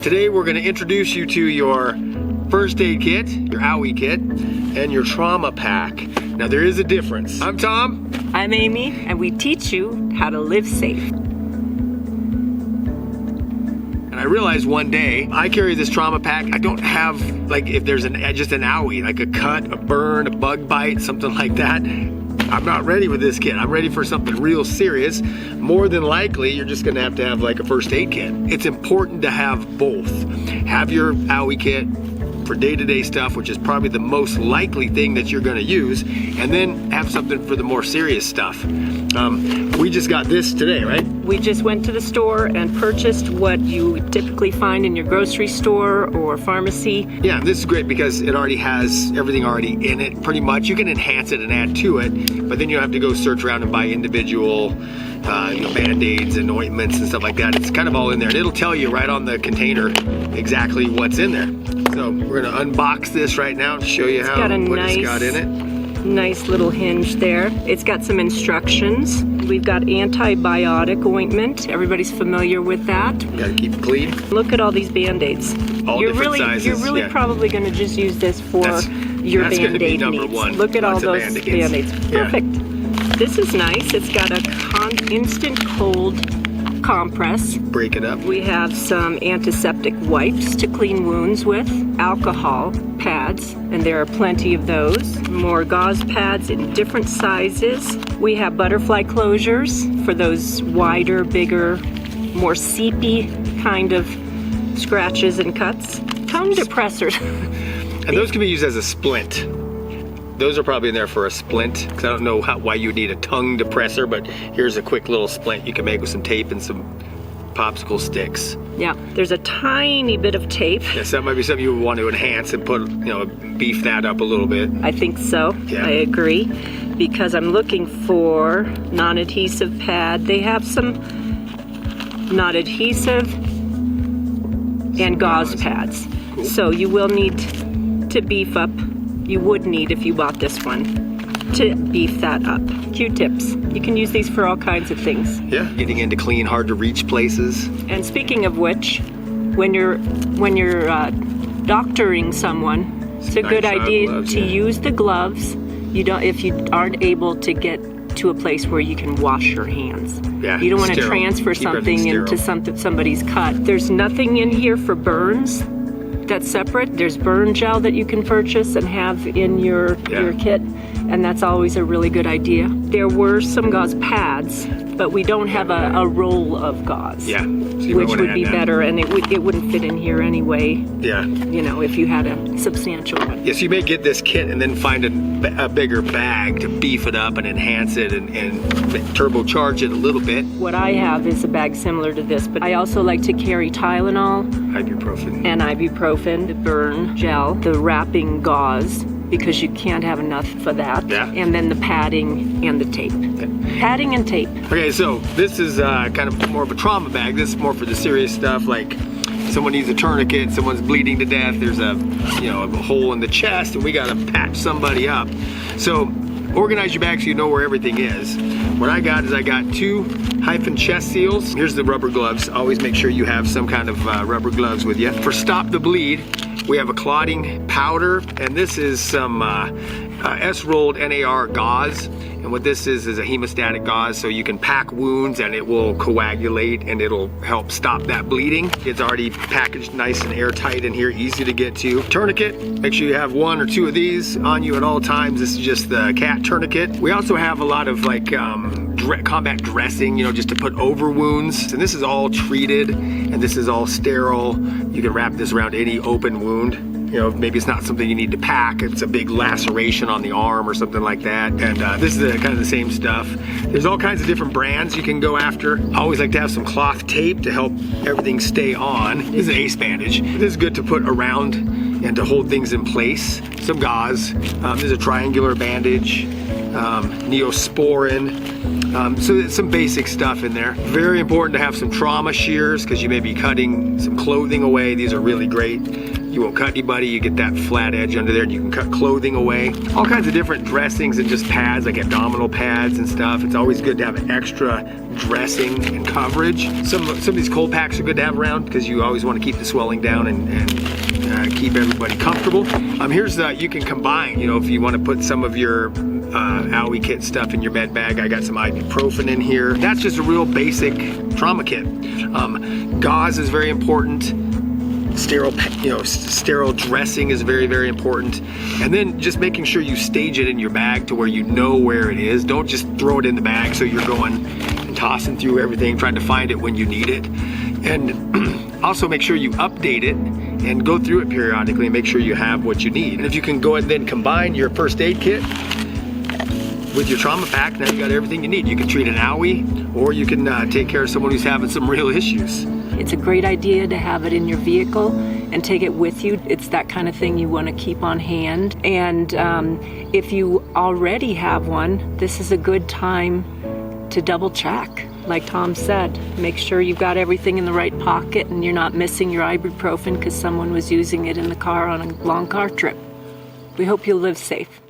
Today we're going to introduce you to your first aid kit, your OWIE kit, and your trauma pack. Now there is a difference. I'm Tom. I'm Amy, and we teach you how to live safe. And I realized one day, I carry this trauma pack. I don't have, like, if there's just an OWIE, like a cut, a burn, a bug bite, something like that. I'm not ready with this kit. I'm ready for something real serious. More than likely, you're just gonna have to have like a first aid kit. It's important to have both. Have your OWIE kit for day-to-day stuff, which is probably the most likely thing that you're gonna use, and then have something for the more serious stuff. We just got this today, right? We just went to the store and purchased what you typically find in your grocery store or pharmacy. Yeah, this is great because it already has everything already in it, pretty much. You can enhance it and add to it, but then you have to go search around and buy individual Band-Aids and ointments and stuff like that. It's kind of all in there, and it'll tell you right on the container exactly what's in there. So we're gonna unbox this right now and show you what it's got in it. Nice little hinge there. It's got some instructions. We've got antibiotic ointment. Everybody's familiar with that. You gotta keep it clean. Look at all these Band-Aids. All different sizes. You're really probably gonna just use this for your Band-Aid needs. One. Look at all those Band-Aids. Perfect. Yeah. This is nice. It's got a instant cold compress. Break it up. We have some antiseptic wipes to clean wounds with, alcohol pads, and there are plenty of those. More gauze pads in different sizes. We have butterfly closures for those wider, bigger, more seepy kind of scratches and cuts. Tongue depressors. And those can be used as a splint. Those are probably in there for a splint, because I don't know why you would need a tongue depressor, but here's a quick little splint you can make with some tape and some popsicle sticks. Yeah, there's a tiny bit of tape. Yes, that might be something you would want to enhance and put, beef that up a little bit. I think so. Yeah. I agree, because I'm looking for non-adhesive pad. They have some non-adhesive and gauze pads. Cool. So you will need to beef up. You would need, if you bought this one, to beef that up. Q-tips. You can use these for all kinds of things. Yeah, getting into clean, hard to reach places. And speaking of which, when you're doctoring someone, it's a good idea to use the gloves. If you aren't able to get to a place where you can wash your hands. Yeah, you don't want to transfer something into somebody's cut. There's nothing in here for burns. That's separate. There's burn gel that you can purchase and have in your kit, and that's always a really good idea. There were some gauze pads, but we don't have a roll of gauze, which would be better, and it wouldn't fit in here anyway. Yeah. If you had a substantial one. Yes, you may get this kit and then find a bigger bag to beef it up and enhance it and turbocharge it a little bit. What I have is a bag similar to this, but I also like to carry Tylenol, ibuprofen, the burn gel, the wrapping gauze, because you can't have enough for that. Yeah. And then the padding and the tape. Okay. Padding and tape. Okay, so this is kind of more of a trauma bag. This is more for the serious stuff, like someone needs a tourniquet, someone's bleeding to death, there's a hole in the chest, and we gotta patch somebody up. So organize your bag so you know where everything is. What I got is I got 2 hyphen chest seals. Here's the rubber gloves. Always make sure you have some kind of rubber gloves with you. For stop the bleed, we have a clotting powder, and this is some S-rolled NAR gauze. And what this is a hemostatic gauze, so you can pack wounds and it will coagulate and it'll help stop that bleeding. It's already packaged nice and airtight in here, easy to get to. Tourniquet, make sure you have 1 or 2 of these on you at all times. This is just the cat tourniquet. We also have a lot of combat dressing, just to put over wounds. And this is all treated and this is all sterile. You can wrap this around any open wound. Maybe it's not something you need to pack. It's a big laceration on the arm or something like that. And this is kind of the same stuff. There's all kinds of different brands you can go after. I always like to have some cloth tape to help everything stay on. This is an ace bandage. This is good to put around and to hold things in place. Some gauze. This is a triangular bandage. Neosporin. So it's some basic stuff in there. Very important to have some trauma shears because you may be cutting some clothing away. These are really great. You won't cut anybody. You get that flat edge under there, and you can cut clothing away. All kinds of different dressings and just pads, like abdominal pads and stuff. It's always good to have an extra dressing and coverage. Some of these cold packs are good to have around because you always want to keep the swelling down and keep everybody comfortable. Here's you can combine, you know, if you want to put some of your OWIE Kit stuff in your med bag. I got some ibuprofen in here. That's just a real basic trauma kit. Gauze is very important. Sterile dressing is very, very important. And then just making sure you stage it in your bag to where you know where it is. Don't just throw it in the bag so you're going and tossing through everything, trying to find it when you need it. And also make sure you update it and go through it periodically and make sure you have what you need. And if you can go and then combine your first aid kit with your trauma pack, now you got everything you need. You can treat an OWIE, or you can take care of someone who's having some real issues. It's a great idea to have it in your vehicle and take it with you. It's that kind of thing you want to keep on hand. And if you already have one, this is a good time to double check. Like Tom said, make sure you've got everything in the right pocket and you're not missing your ibuprofen because someone was using it in the car on a long car trip. We hope you'll live safe.